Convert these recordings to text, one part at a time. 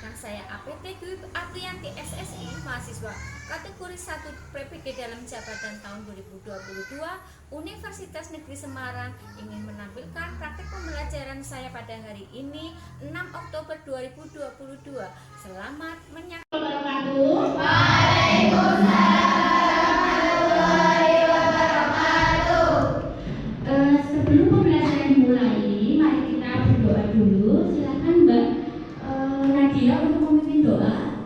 Nah, saya APT Dwi Aprianti SSI, mahasiswa kategori 1 PPG dalam jabatan tahun 2022 Universitas Negeri Semarang ingin menampilkan praktik pembelajaran saya pada hari ini 6 Oktober 2022. Selamat menyaksikan. Sebelum pembelajaran dimulai, mari kita berdoa dulu. Silakan Mbak Nadia untuk memimpin doa.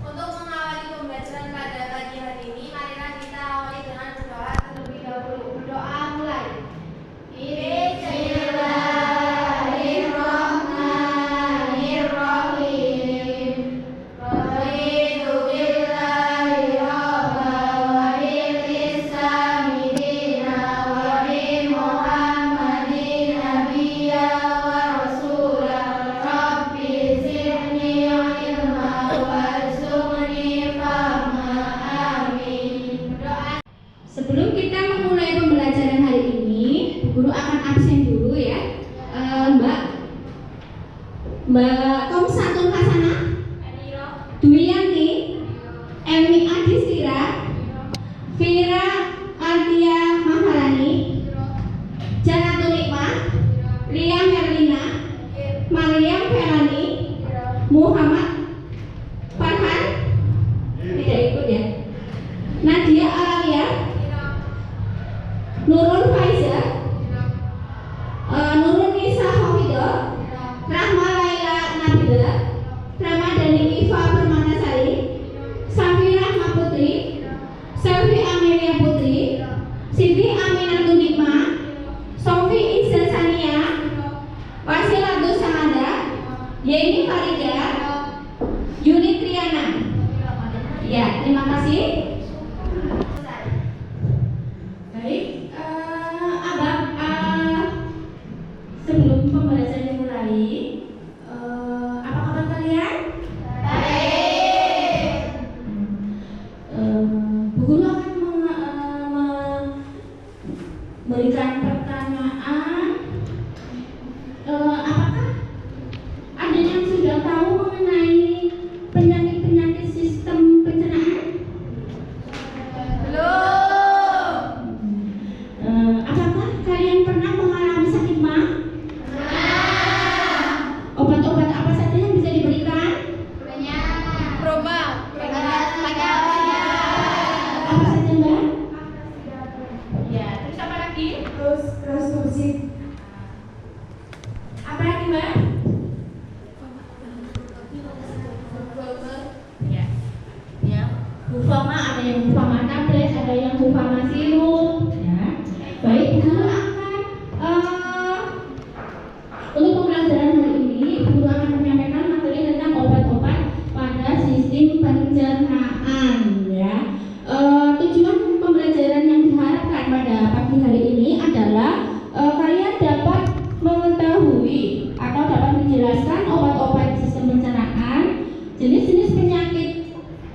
Untuk mengawali pembelajaran pada pagi hari ini, marilah kita awali dengan berdoa terlebih dahulu. Berdoa mulai. Bismillahirrahmanirrahim. Raditu billahi rabban wa bil islami dinan wa bi Muhammadin nabiyyan wa rasulan. Rabbi zidni ilman warzuqni fahma. Amin. Berdoa. Sebelum kita memulai pembelajaran hari ini, Bu Guru akan absen dulu ya. Mbak Komsatul Hasana, Dwiyanti, Emi Adistira, Vira Ardia Maharani, Janatul Hikmah, Ria Merlina, Mariam Ferani, Muhammad Farhan, tidak ikut ya, Nadia Alalia, Nurul Faiza, Nurul Nisa Hafidah, Rahma Laila Nabila, Ramadhani Iva Permatasari, Safi Rahma Putri, Selvi Amelia Putri, Siti Aminatul Hikmah, Sofi Iza Sania, Wasilatus Samada, Yeni Farida, Yuni Triana. Ya, terima kasih. Baik, Abang, sebelum pembelajaran dimulai, apa kabar kalian? Baik. Bu Guru akan memberikan pertanyaan. Apakah ada yang sudah tahu mengenai penyakit-penyakit sistem pencernaan? Belum. Apakah kalian pernah mengalami sakit mah? Obat-obat apa saja yang bisa diberikan? Banyak. Proba. Apa saja Mbak? Ya, terus apa lagi? Terus musik. Apa lagi Mbak? Ya, ya. Bufama, ada yang bufama tablet, ada yang bufama sirup. Ya. Baik, Bu Guru akan untuk pembelajaran hari ini, Bu Guru akan menyampaikan materi tentang obat-obat pada sistem pencernaan. Ya. Tujuan pembelajaran yang diharapkan pada pagi hari ini adalah kalian dapat mengetahui atau dapat menjelaskan obat-obat sistem pencernaan, jenis-jenis penyakit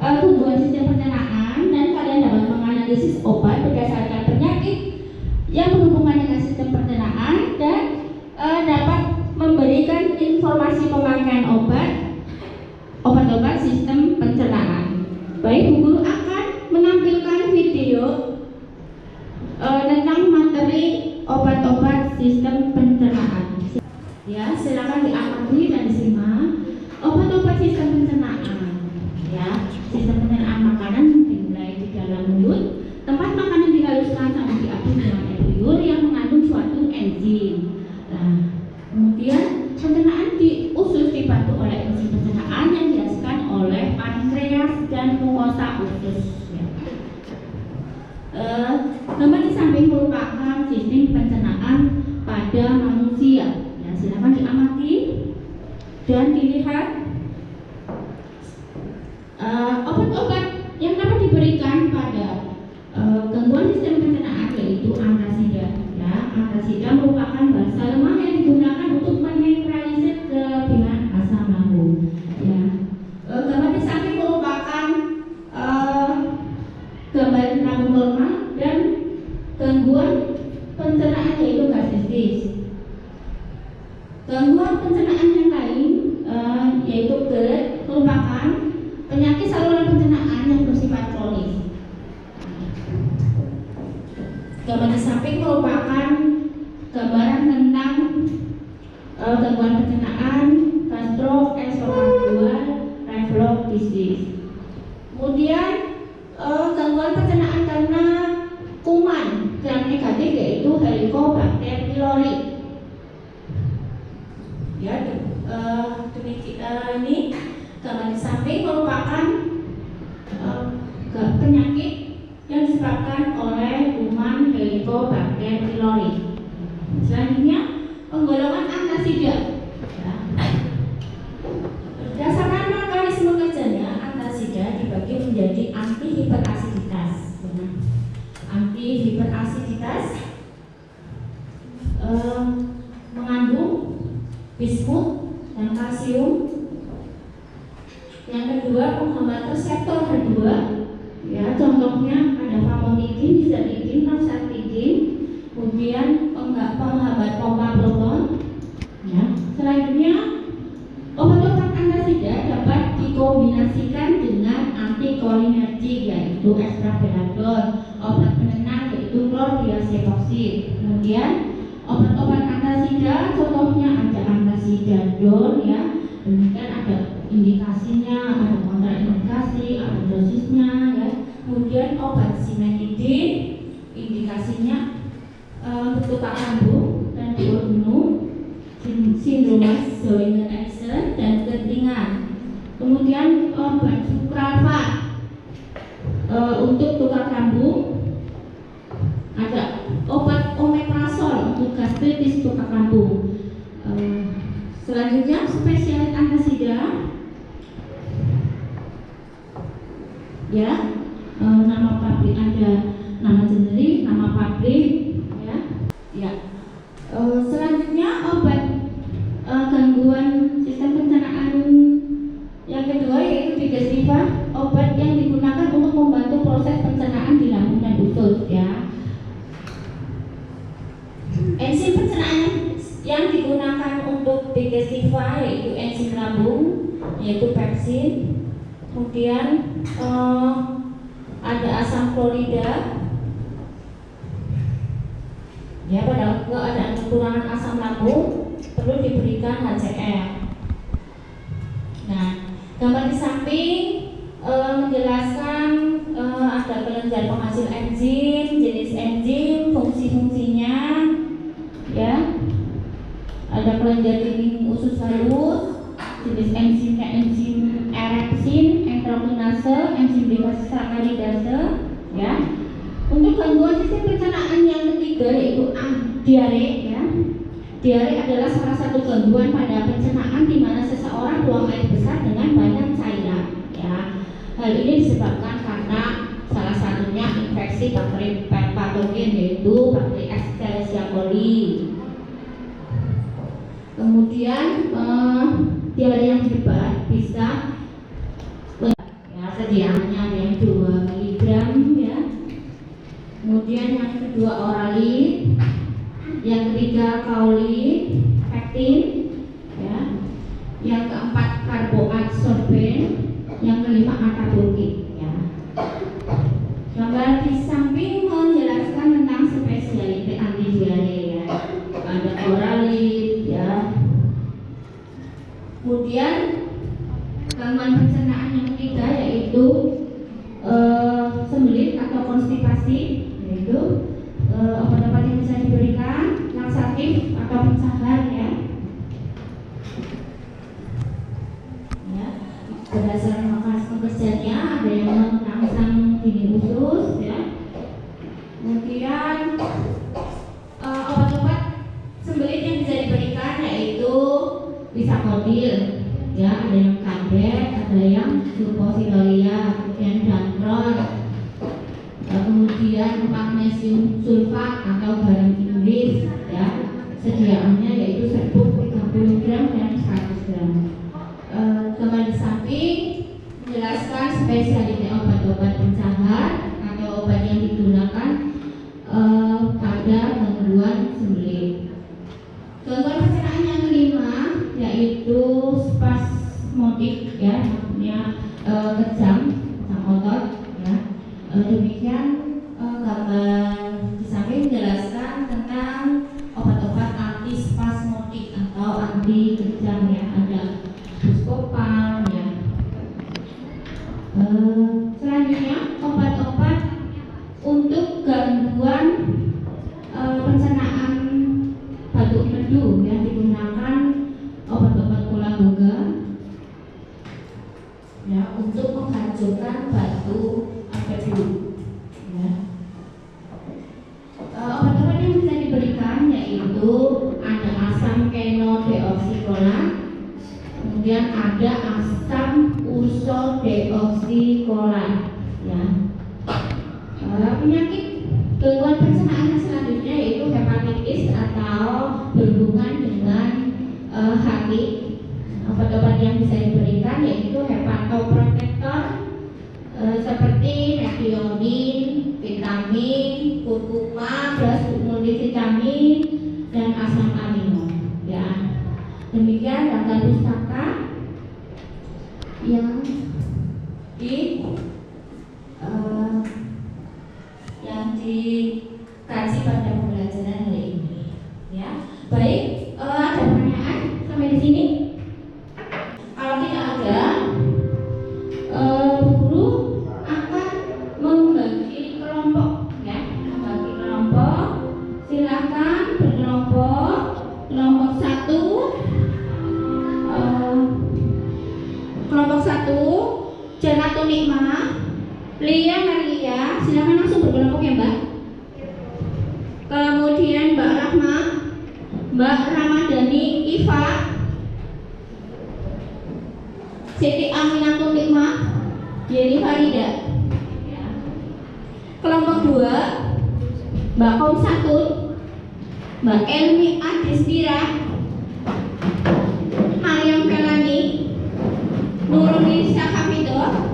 tumbuhan sistem pencernaan, dan kalian dapat menganalisis obat berdasarkan penyakit yang berhubungan dengan sistem pencernaan, dan dapat memberikan informasi pemakaian obat-obat sistem pencernaan. Baik, Bu Guru akan menampilkan video tentang materi obat-obat sistem pencernaan. Ya, silakan diamati dan disimak. Obat-obat sistem pencernaan. Ya, sistem pencernaan makanan dimulai di dalam mulut, tempat makanan dihaluskan sampai diaduk dengan air liur yang mengandung suatu enzim. Nah, kemudian pencernaan di usus dibantu oleh enzim pencernaan yang dihasilkan oleh pankreas dan mukosa usus. Ya. Gambar di samping merupakan sistem pencernaan pada manusia. Ya, silakan diamati dan dilihat. Obat-obat yang dapat diberikan pada gangguan sistem pencernaan yaitu antasida. Ya, antasida merupakan basa lemah yang digunakan untuk menetralisir kelebihan asam lambung. Ya, gambar di samping merupakan gambar lambung normal dan gangguan pencernaan yaitu gastritis. Gangguan pencernaan yang lain yaitu GERD merupakan penyakit saluran pencernaan yang bersifat kronis. Gambar di samping merupakan gambaran tentang gangguan pencernaan gastroesophageal reflux disease. Kemudian gangguan pencernaan karena kuman gram negatif yaitu Helicobacter pylori. Ya, demikian ini gambar di samping merupakan penyakit yang disebabkan oleh kuman Helicobacter pylori. Selanjutnya penggolongan antasida. Ya. Berdasarkan mekanisme kerjanya, antasida dibagi menjadi antihiperasiditas. Ya. Antihiperasiditas mengandung bismut dan kalsium. Yang kedua, menghambat reseptor H2. Ya, contohnya ada famotidin, nizatidin, nafsatidin. Kemudian penghambat pompa proton. Ya. Selanjutnya, obat-obat antasida dapat dikombinasikan dengan antikolinergik yaitu extravaladol, obat penenang yaitu chlordiazepam. Kemudian obat-obat antasida contohnya ada antasidadon ya. Demikian ada indikasinya, ada kontraindikasi, ada dosisnya ya. Kemudian obat simetidin indikasinya untuk luka kambuh dan bunuh, sindrom Zollinger-Ellison dan ketinggalan. Kemudian obat sukralfat untuk luka kambuh, ada obat omeprazol untuk gastritis luka kambuh. Selanjutnya spesialis antasida ya, nama pabrik ada nama generik, nama pabrik ya. Selanjutnya obat gangguan sistem pencernaan yang kedua yaitu digestifa, obat yang digunakan untuk membantu proses pencernaan di lambung dan usus ya. Enzim pencernaan yang digunakan untuk digestifa yaitu enzim lambung yaitu pepsin. Kemudian ada asam klorida ya, pada keadaan kekurangan asam lambung perlu diberikan HCl. Nah, gambar di samping menjelaskan ada kelenjar penghasil enzim, jenis enzim, fungsi-fungsinya ya. Ada kelenjar dinding usus halus, jenis enzimnya enzim erepsin, enterokinase, enzim desakralidase ya. Untuk gangguan sistem pencernaan yang ketiga yaitu diare ya. Diare adalah salah satu gangguan pada pencernaan di mana seseorang buang air besar dengan banyak cairan ya. Hal ini disebabkan karena salah satunya infeksi bakteri patogen yaitu bakteri Escherichia coli. Kemudian diare yang hebat bisa ya, sediaannya ada yang 2 mg ya. Kemudian yang kedua oralin, yang ketiga kaolin, pektin ya. Yang keempat karboadsorben, yang kelima ataburkin ya. Gambar di samping menjelaskan tentang spesialite antidiare ya. Ada oralin ya. Kemudian gangguan pencernaan yang ketiga yaitu sembelit atau konstipasi, yaitu obat-obat yang bisa diberikan laksatif atau pencahar ya. Ya, berdasarkan mekanisme kerjanya ada yang merangsang dinding usus ya. Kemudian obat-obat sembelit yang bisa diberikan yaitu bisakodil ya, ada yang tablet, ada yang sulfosidolia, kemudian dantron, kemudian magnesium sulfat atau garam Inggris ya. Sediaannya yaitu serbuk 30 gram dan 100 gram. Gambar di samping menjelaskan spesialite obat-obat pencahar atau obat yang digunakan pada gangguan sembelit. Gangguan pencernaan yang kelima yaitu spastik hati kejang ya, ada buscopan ya. Selanjutnya obat-obat untuk gangguan pencernaan batuk empedu yang digunakan obat-obat kolaboga ya untuk menghancurkan batu empedu ya. Obat-obat yang bisa diberikan yaitu ada asam kenodeoksikolat, kemudian ada asam ursodeoksikolat ya. Penyakit gangguan pencernaan yang selanjutnya yaitu hepatitis atau berhubungan dengan hati. Obat-obat yang bisa diberikan yaitu hepatoprotektor seperti methionine, vitamin, kurkuma, plus multivitamin dan asam amino ya. Demikian daftar pustaka yang dikaji pada pembelajaran hari ini ya. Baik, ada pertanyaan sampai di sini? Kalau tidak ada, Bu Guru akan membagi kelompok ya, membagi kelompok. Silakan berkelompok. Kelompok 1 Janatun Nikmah, Lia Maria, silakan langsung berkelompok ya Mbak. Kemudian Mbak Rahma, Mbak Ramadhani Iva, Siti Aminatun Nikmah, Yeni Farida ya. Kelompok 2 Mbak Kom 1, Mbak Elmi Adistira, Mariam Kalani, Nurunisa Hafidoh,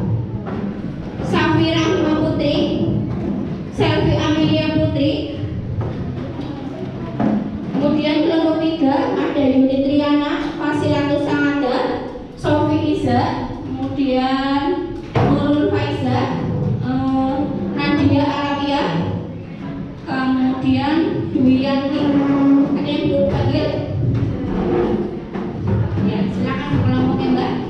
Safira Hima Putri, Selvi Amelia Putri. Kemudian kelompok 3 ada Yuni Triana, Fasilatus Sangada, Sofi Iza, kemudian Nurul Faiza, Nadia Arabia, kemudian Dwiyanti. Ada yang belum panggil? Ya, silakan kelompoknya Mbak.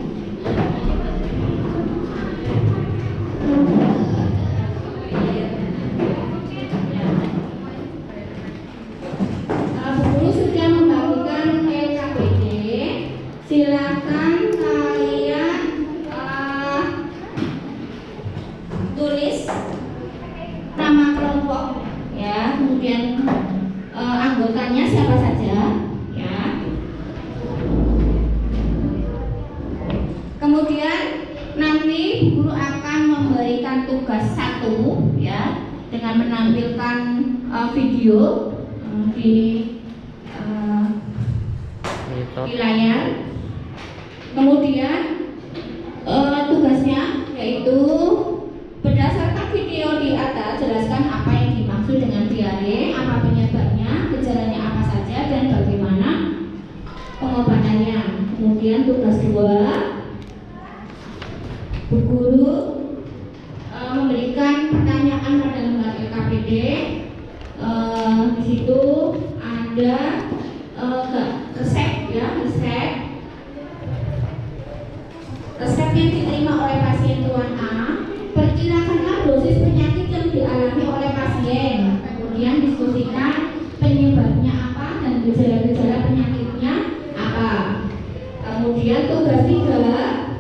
Guru sudah membagikan LKPD. Silakan kalian tulis nama kelompok ya, kemudian anggotanya siapa saja ya. Kemudian nanti guru akan memberikan tugas 1 ya, dengan menampilkan video di layar. Kemudian tugasnya yaitu berdasarkan video di atas jelaskan apa yang dimaksud dengan diare, apa penyebabnya, gejalanya apa saja dan bagaimana pengobatannya. Kemudian tugas 2, Bu Guru memberikan pertanyaan pada lembar LKPD. Di situ ada resep ya, resep yang diterima oleh pasien Tuan A. Perkirakanlah dosis penyakit yang dialami oleh pasien. Kemudian diskusikan penyebabnya apa dan gejala-gejala penyakitnya apa. Kemudian tugas 3,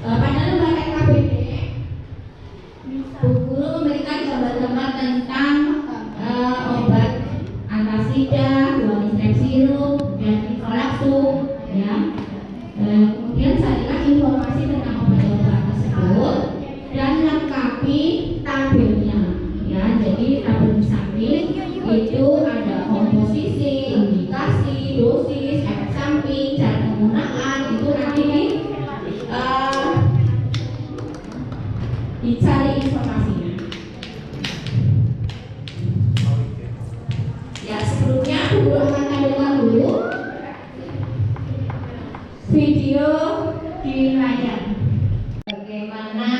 pada lembar LKPD Bu Guru memberikan gambar-gambar tentang obat antasida, guanistan sirup, dan nitrolaxum ya. Kemudian carilah informasi tentang obat-obat tersebut dan lengkapi tabelnya ya. Jadi tabel di samping itu ada komposisi, indikasi, dosis, efek samping, cara penggunaan. Itu nanti dicari informasinya ya. Sebelumnya guru akan tampilkan dulu video di layar bagaimana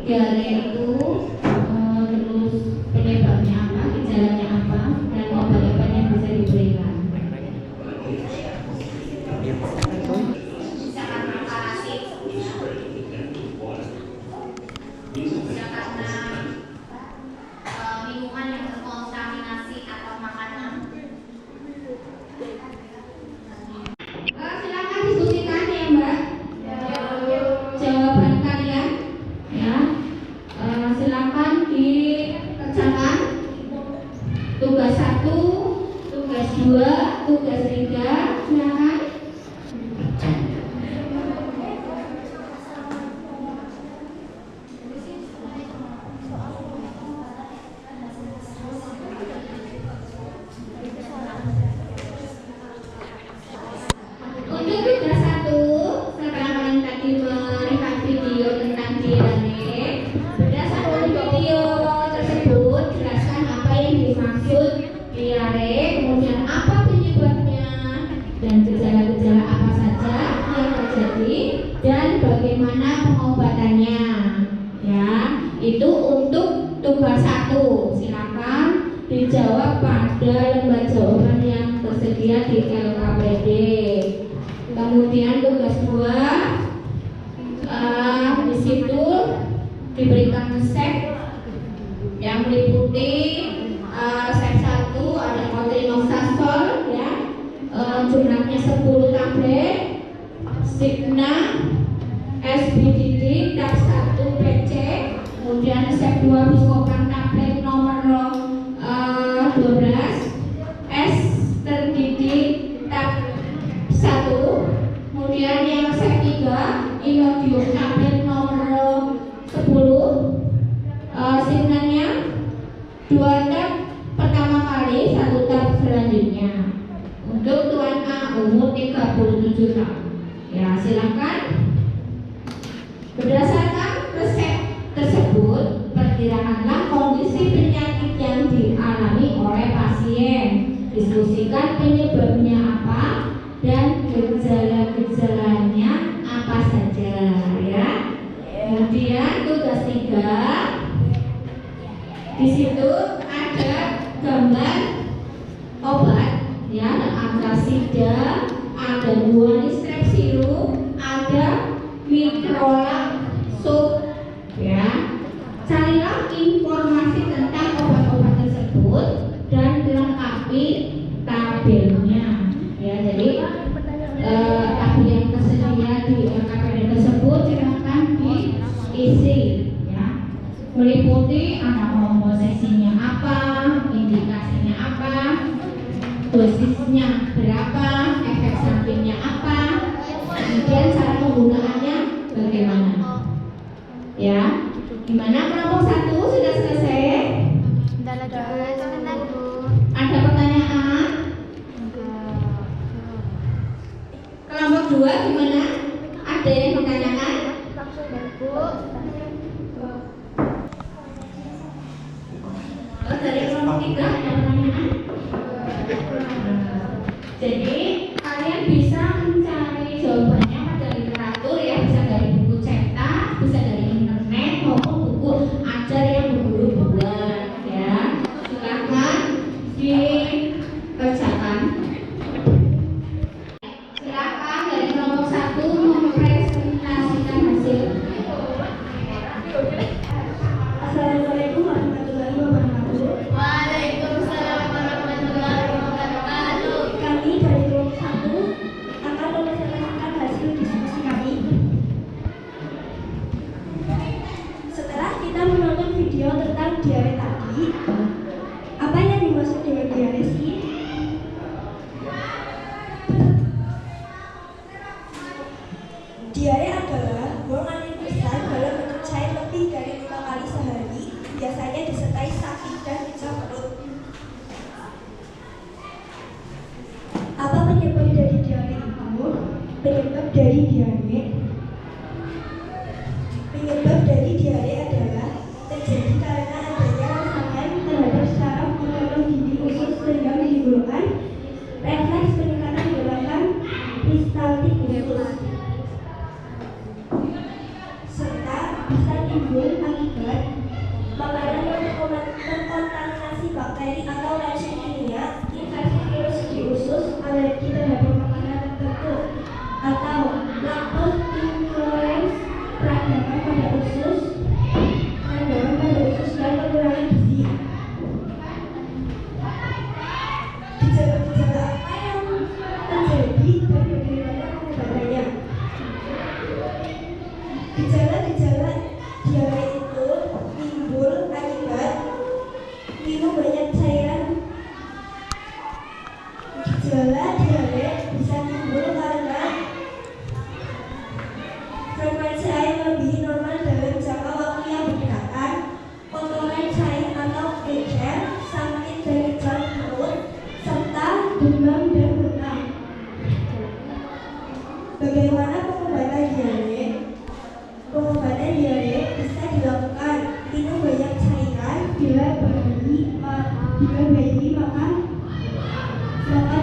diare itu, terus penyebabnya apa, gejalanya apa, dan obat 1, tugas 2, tugas 3, silakan. Untuk tugas 1, setelah kalian tadi melihat video tentang diare, berdasarkan video tersebut jelaskan apa yang dimaksud diare, kemudian apa penyebabnya dan gejala-gejala apa saja yang terjadi dan bagaimana pengobatannya. Ya, itu untuk tugas 1. Silakan dijawab pada lembar jawaban yang tersedia di LKPD. Kemudian tugas 2, di situ diberikan resep yang meliputi resep 1 ada cotrimoxazole ya, jumlahnya 10 tablet, Signa, SBDD, tab 1 PC, kemudian resep 2 Buscopan tablet nomor 12, STDD tab 1, kemudian yang resep 3 Imodium tablet nomor 10, signalnya 2 tab pertama kali, 1 tab selanjutnya. Untuk Tuan A umur 37 tahun. Ya, silakan. Berdasarkan resep tersebut, perkirakanlah kondisi penyakit yang dialami oleh pasien. Diskusikan penyebabnya apa dan gejala-gejalanya apa saja ya. Kemudian tugas 3, di situ ada gambar obat ya, Atrasida, ada guani strep sirup, ada Microlab soap ya. Carilah informasi tentang obat-obat tersebut dan lengkapi tabelnya ya. Jadi tabel yang tersedia di LKPD tersebut silakan diisi ya, meliputi ada komposisinya apa, indikasinya apa, dosisnya berapa, efek sampingnya apa, kemudian cara penggunaannya bagaimana ya. Gimana kelompok 1 sudah selesai? Ada pertanyaan? Kelompok 2 gimana? Ada yang ditanyakan? Dari kelompok 3 ada pertanyaan? Jadi kalian bisa mencari jawabannya pada literatur ya, bisa dari buku cetak, bisa dari internet maupun buku ajar yang berguru-guruan ya. Silakan dikerjakan. Silakan dari kelompok 1 mempresentasikan hasil. Assalamualaikum warahmatullahi wabarakatuh. Waalaikumsalam warahmatullahi wabarakatuh. Kami dari kelompok 1 akan mempresentasikan hasil diskusi kami. Setelah kita menonton video tentang diare tadi, apa yang dimaksud dengan diare sih? Diare adalah buang angin besar dalam bentuk cair lebih dari 5 kali sehari, biasanya disertai sakit dan pecah perut. Apa penyebab dari diare itu? Penyebab dari diare adalah terjadi karena adanya rangsangan terhadap saraf otot gigi usus sehingga menimbulkan refleks peningkatan gerakan peristaltik usus, serta bisa timbul akibat makanan yang terkontaminasi bakteri atau racun kimia, infeksi virus di usus, alergi terhadap makanan tertentu, atau laktos intolerans, peradangan pada usus, dan pengurangan gizi. Gejala-gejala apa yang terjadi dan bagaimana pengobatannya? Gejala-gejala diare itu timbul akibat minum banyak cairan Gejala diare bisa timbul karena frekuensi air melebihi normal dalam jangka waktu yang berdekatan, kotoran cair atau encer, sakit dari jalan perut, serta demam dan muntah. Bagaimana pengobatan diare? Pengobatan diare bisa dilakukan minum banyak cairan bila bayi makan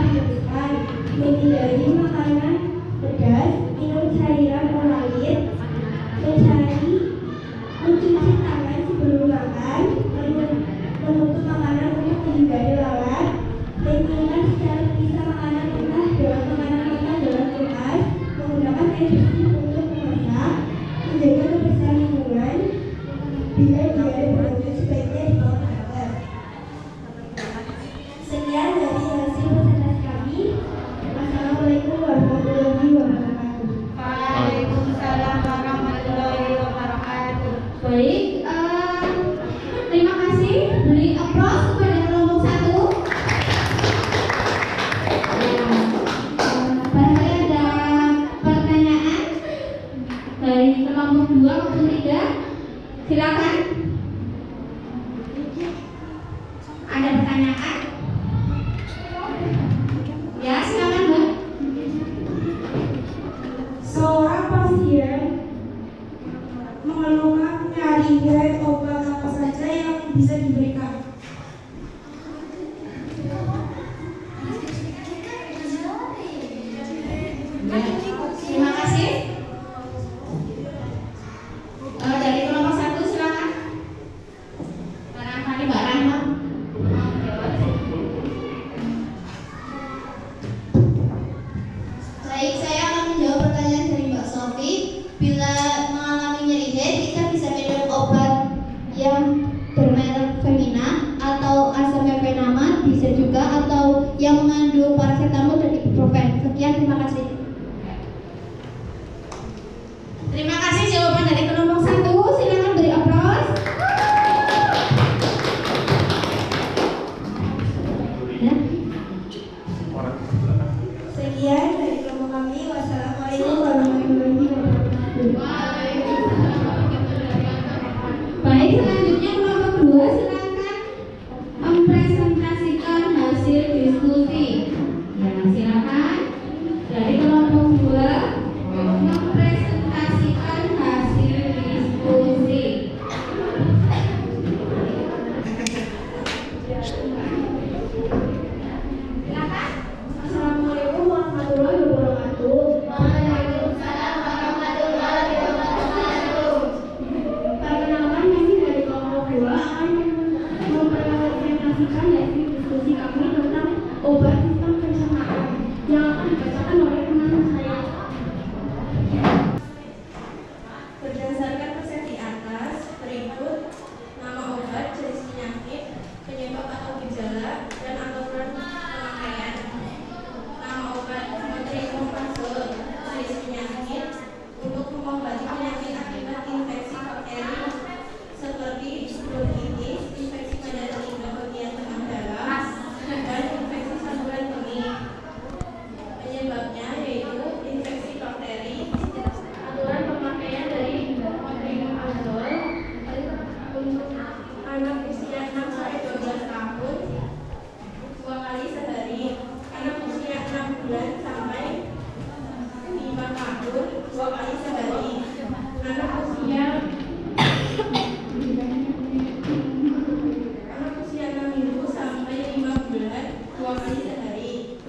dilakukan, menghindari makanan pedas, minum cairan olair, mencuci tangan sebelum makan, menutup makanan untuk menghindari lalat, menyiapkan secara terpisah makanan mentah dengan makanan mentah dalam kulkas, menggunakan air bersih untuk memasak, menjaga kebersihan lingkungan. Bila diare berlanjut sebaiknya dibawa ke dokter. Sekian dari hasil presentasi kami. Assalamualaikum warahmatullahi wabarakatuh. Waalaikumsalam warahmatullahi wabarakatuh. Baik, terima kasih. Beri aplaus kepada kelompok 1. Barangkali ada pertanyaan dari kelompok 2 maupun 3. Silakan. Ada pertanyaan? Ya, silakan, Mbak. Seorang pasien mengeluhkan nyeri, obat apa saja yang bisa diberikan? Terima kasih. Dari kelompok 1 silakan. Barangkali Mbak Rahma. Baik, saya akan menjawab pertanyaan dari Mbak Sofi. Bila mengalami nyeri head, kita bisa minum obat yang bermerek Femina atau acetaminophen, bisa juga, atau yang mengandung paracetamol dan ibuprofen. Sekian, terima kasih. Terima kasih jawaban dari kelompok 1. Silakan beri aplaus. Ya. Sekian dari kelompok kami. Wassalamualaikum warahmatullahi wabarakatuh. Baik, selanjutnya kelompok 2 silakan mempresentasikan hasil diskusi. Ya, silakan. Dari kelompok 2 mempresentasikan hasil diskusi. Silakan. Assalamualaikum warahmatullahi wabarakatuh. Waalaikumsalam warahmatullahi wabarakatuh. Perkenalkan, kami dari kelompok 2 akan mempresentasikan hasil diskusi kami tentang obat sistem pencernaan yang akan dibacakan oleh teman saya. Berdasarkan resep di atas, berikut nama obat, jenis penyakit, penyebab atau gejala, dan aturan pemakaian. Nama obat metronidazole, jenis penyakit, untuk mengobati penyakit akibat infeksi bakteri seperti bronkitis, infeksi pada telinga bagian tengah dalam, dan infeksi saluran kemih. Penyebabnya yaitu infeksi bakteri. Aturan pemakaian dari metronidazole untuk anak usia 6 sampai 12 tahun 2 kali sehari, anak usia 6 bulan sampai 5 tahun 2 kali sehari, anak usia 6 minggu sampai 5 bulan 2 kali sehari.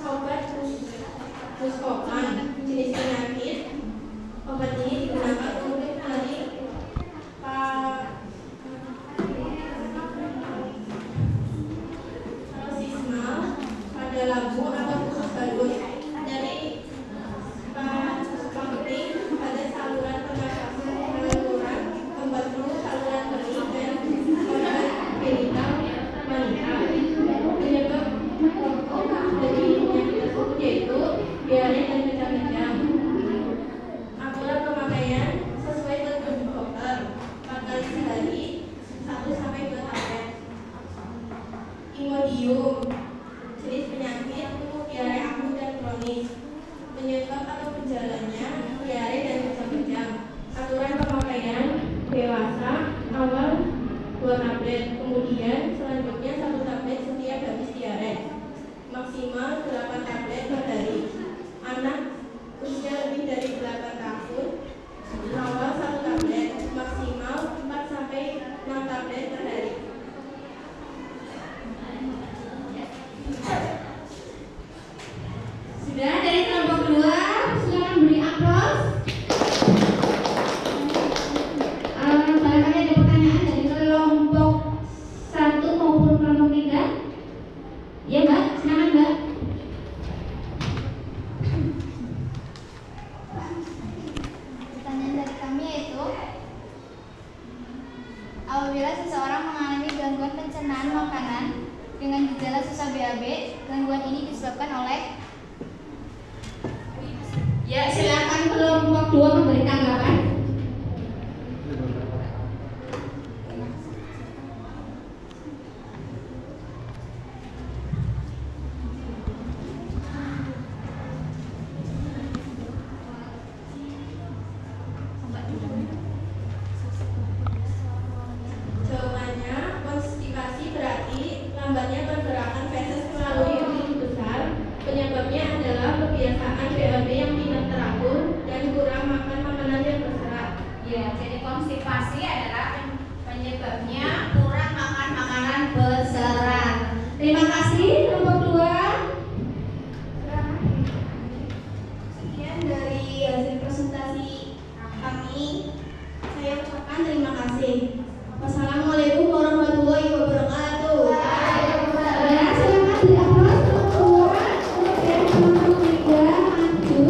Obat Buscopan, jenis penyakit. Obat ini digunakan untuk mencari paroxysmal pada lambung atau usus bagus, dari pumping pada saluran penaluran, obat flu saluran kemih, dan obat genital wanita. Imodium, jenis penyakit untuk diare akut dan kronis. Penyebab atau gejalanya diare dan kejang-kejang. Aturan pemakaian dewasa awal 2 tablet, kemudian selanjutnya 1 tablet setiap habis diare. Maksimal 8 tablet per hari. Anak usia lebih dari 8 tahun awal 1 tablet, maksimal 4 sampai 6 tablet per hari. Sudah dari kelompok 2, silakan beri aplaus. Barangkali ada pertanyaan dari kelompok 1 maupun kelompok 3. Ya Mbak, silakan Mbak. Pertanyaan dari kami yaitu, apabila seseorang mengalami gangguan pencernaan makanan dengan gejala susah BAB, gangguan ini disebabkan oleh. Ya, silakan kelompok 2 memberi tanggapan. Jawabannya, konstipasi berarti lambatnya pergerakan feses melalui usus besar. Penyebabnya adalah kebiasaan BAB yang tidak teratur dan kurang makan makanan yang berserat. Ya, jadi konstipasi adalah penyebabnya kurang makan makanan berserat. Terima kasih kelompok 2. Sekian dari hasil presentasi kami. Saya ucapkan terima kasih. Wassalamualaikum warahmatullahi wabarakatuh. Ya, silakan beri aplaus kelompok 2. Kemudian kelompok 3 maju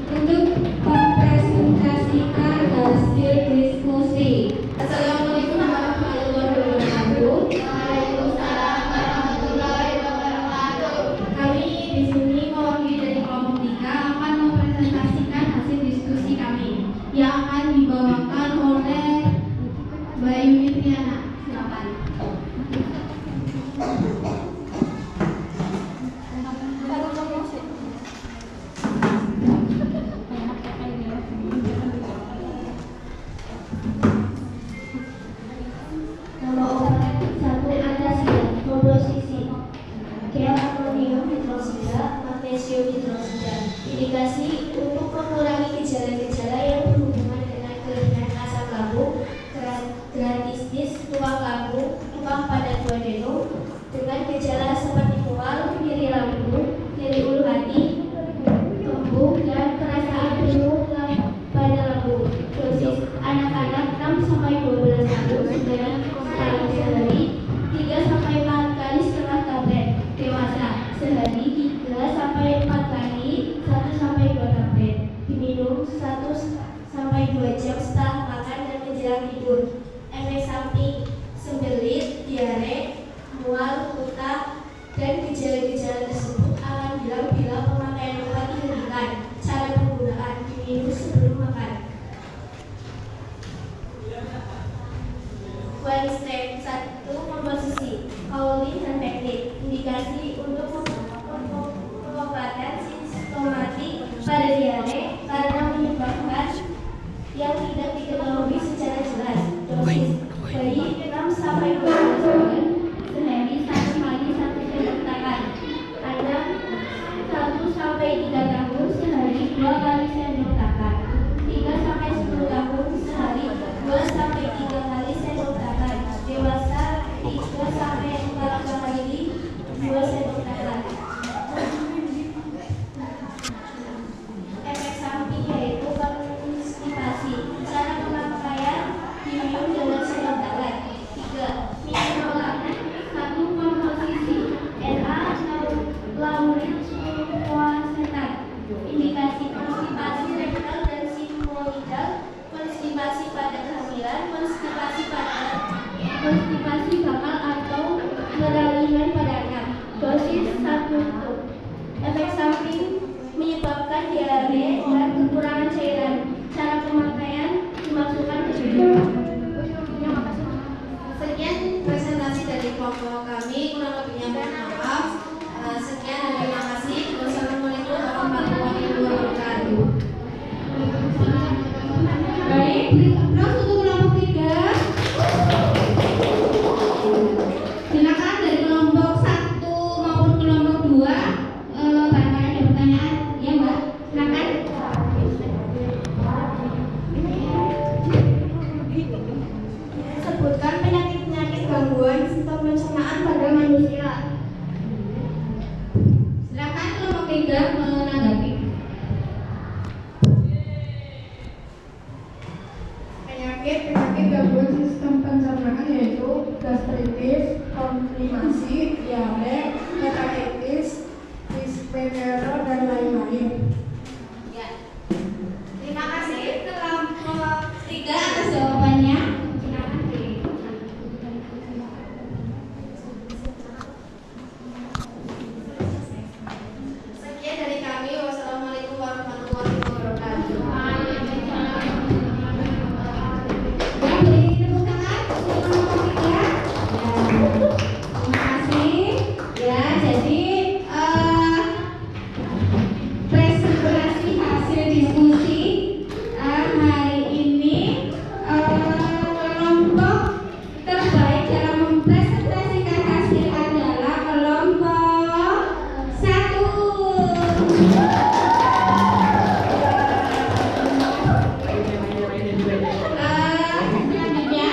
untuk mempresentasikan hasil diskusi. Assalamualaikum warahmatullahi wabarakatuh. Waalaikumsalam warahmatullahi wabarakatuh. Kami di sini mewakili dari kelompok 3 akan mempresentasikan hasil diskusi kami yang akan dibawakan oleh Mbak Yuni Triana. Silakan. Nama obat 1 Antasida, komposisi K-amonium hidroksida, magnesium hidroksida. Indikasi untuk mengurangi gejala-gejala yang berhubungan dengan kelainan asam lambung, gratitis, tulang lambung, tulang pada duodenum, dengan gejala seperti mual, nyeri lambung, nyeri ulu hati, kembung, dan perasaan bingung pada lambung. Dosis anak-anak 6-12 tahun dengan sekali sehari 3-4 kali setengah tablet. Dewasa sehari 3-4 kali 1-2 tablet. Diminum 1-2 jam setelah makan dan menjelang tidur. Efek samping sembelit, diare, mual, muntah, dan gejala-gejala tersebut akan hilang bila pemakaian obat dihentikan. Cara penggunaan: diminum sebelum makan. One step 1 komposisi kaolin dan teknik. Indikasi untuk pengobatan simptomatik pada diare karena menyebabkan yang tidak diketahui secara jelas. Dosis bayi 6-12 bulan sehari 1 kali 1 sendok makan. Anak 1-3 tahun sehari 2 kali sendok makan. 3-10 tahun sehari 2-3 kali sendok makan. Dewasa 3-4 kali 2 sendok makan. Efek samping yaitu konstipasi. Cara pemakaian: diminum dengan sendok tangan. 3. Minum makanan 1 komposisi laurin sulfasetat. Indikasi: konstipasi rektal dan sigmoidal, konstipasi pada kehamilan, konstipasi bakal atau peralihan pada anak. Dosis 1. Efek samping menyebabkan diare dan kekurangan cairan. Cara pemakaian: dimasukkan ke minum. Sekian presentasi dari kelompok kami, kurang lebihnya maaf. Sekian dan terima kasih. Wassalamualaikum warahmatullahi wabarakatuh. Baik, beri aplaus untuk kelompok 3. Silakan dari kelompok 1 maupun kelompok 2. Barangkali ada pertanyaan, ya Mbak? Silakan. Sebutkan penyakit-penyakit gangguan sistem pencernaan pada manusia. Silakan kelompok 3 menanggapi. Penyakit gangguan sistem pencernaan yaitu gastritis, konstipasi, diare, hepatitis, dispepsia, dan lain-lain. Ya. Terima kasih kelompok 3 atas jawabannya. Silakan di Sekian dari kami. Wassalamualaikum warahmatullahi wabarakatuh. Ya, beri tepuk tangan untuk kelompok 3. Ya. Terima kasih. Ya, jadi presentasi hasil diskusi hari ini, kelompok terbaik dalam mempresentasikan hasil adalah kelompok 1. Selanjutnya,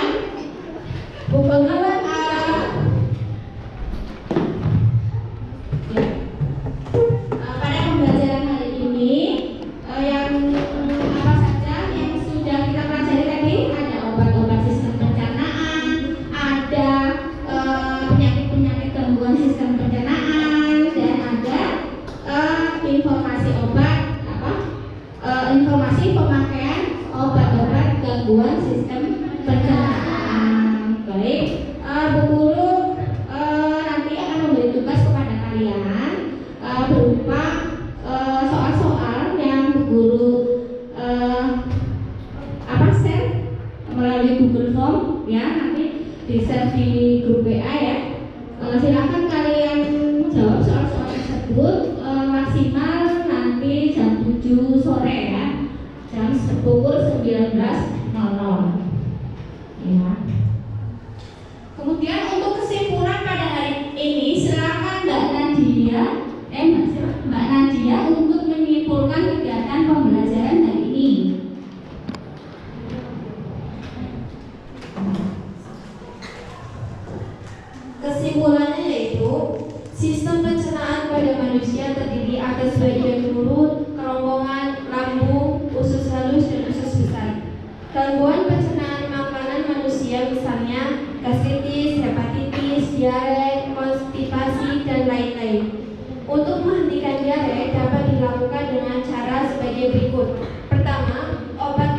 buku pada pembelajaran hari ini, yang apa saja yang sudah kita pelajari tadi, ada obat-obat sistem pencernaan, ada penyakit-penyakit gangguan sistem pencernaan, dan ada informasi obat informasi pemakaian obat-obat gangguan sistem pencernaan. Baik, Bu Guru nanti akan memberi tugas kepada kalian berupa soal-soal yang Bu Guru share melalui Google Form, ya, nanti di-share di grup WA, ya. Silakan kalian jawab soal-soal tersebut maksimal nanti jam 7 sore, ya, jam pukul 19.00, ya. Kemudian untuk kesimpulan pada hari ini, silakan Mbak Nadia untuk menyimpulkan kegiatan pembelajaran hari ini. Kesimpulannya yaitu sistem pencernaan pada manusia terdiri atas bagian mulut, kerongkongan, lambung, usus halus, dan usus besar. Gangguan pencernaan makanan manusia misalnya gastritis, hepatitis, diare, konstipasi, dan lain-lain. Untuk menghentikan diare dapat dilakukan dengan cara sebagai berikut. Pertama, obat